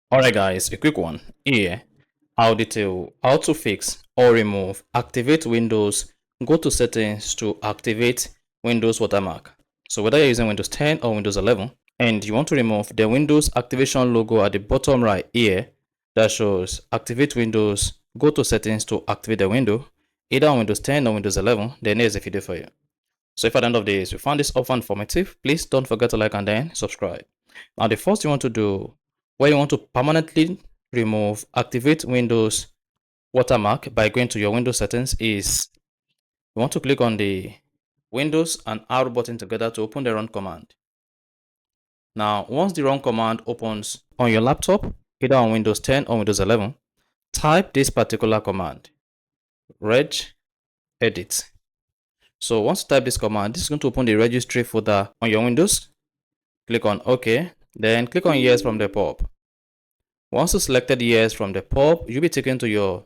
Alright guys, a quick one. Here, I'll detail how to fix or remove activate Windows. Go to settings to activate Windows Watermark. So whether you're using Windows 10 or Windows 11 and you want to remove the Windows activation logo at the bottom right here that shows activate Windows, go to settings to activate the window either on Windows 10 or Windows 11, then here's a video for you. So if at the end of this you found this offer informative, please don't forget to like and then subscribe. Now the first you want to do, where you want to permanently remove activate Windows Watermark by going to your Windows settings, is you want to click on the Windows and R button together to open the run command. Now once the run command opens on your laptop, either on Windows 10 or Windows 11, type this particular command, reg edit. So once you type this command, this is going to open the registry folder on your Windows. Click on OK, then click on yes from the pop. Once you selected yes from the pop, you'll be taken to your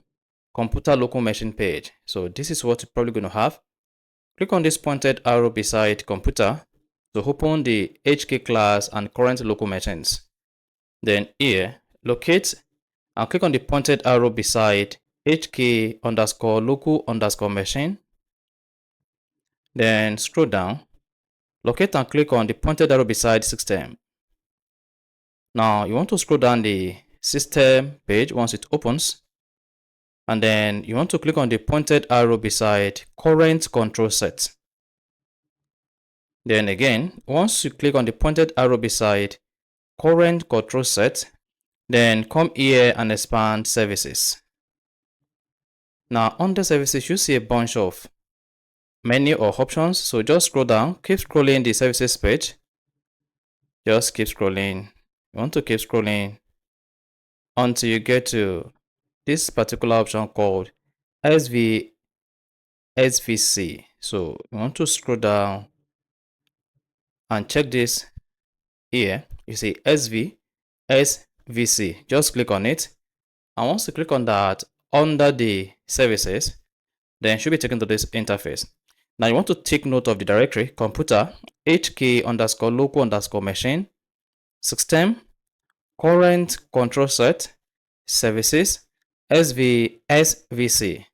computer local machine page. So this is what you're probably going to have. Click on this pointed arrow beside computer to open the HK class and current local machines. Then here, locate and click on the pointed arrow beside HK underscore local underscore machine. Then scroll down, locate and click on the pointed arrow beside system. Now you want to scroll down the system page once it opens, and then you want to click on the pointed arrow beside current control set. Then again, once you click on the pointed arrow beside current control set, then come here and expand services. Now under services, you see a bunch of menu or options. So just scroll down, keep scrolling the services page. Just keep scrolling. You want to keep scrolling until you get to this particular option called SVC. So you want to scroll down and check this here. You see SVC. Just click on it. And once you click on that, under the services, then you should be taken to this interface. Now you want to take note of the directory computer HK underscore local underscore machine, system, current control set, services, SVC.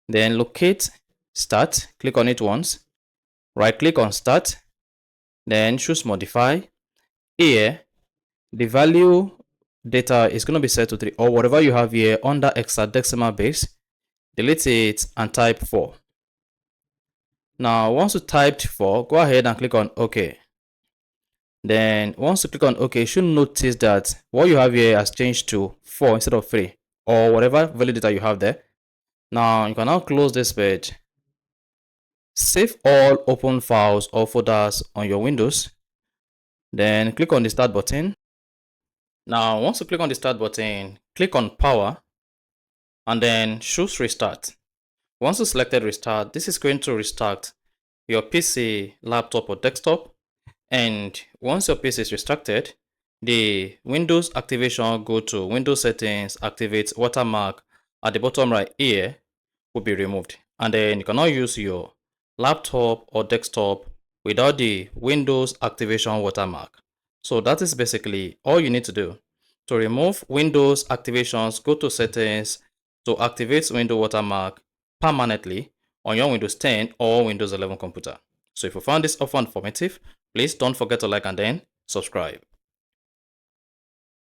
Then locate start, click on it once, right click on start, then choose modify. Here the value data is going to be set to 3, or whatever you have here under hexadecimal base. Delete it and type 4. Now once you typed 4, go ahead and click on OK. Then once you click on OK, you should notice that what you have here has changed to 4 instead of 3, or whatever value data you have there. Now you can now close this page. Save all open files or folders on your Windows. Then click on the start button. Now once you click on the start button, click on power and then choose restart. Once you selected restart, this is going to restart your PC, laptop or desktop. And once your PC is restarted, the Windows activation, go to Windows settings, activate Watermark at the bottom right here will be removed. And then you can now use your laptop or desktop without the Windows activation watermark. So that is basically all you need to do. To remove Windows activations, go to settings to activate Windows watermark permanently on your Windows 10 or Windows 11 computer. So if you found this offer informative, please don't forget to like and then subscribe.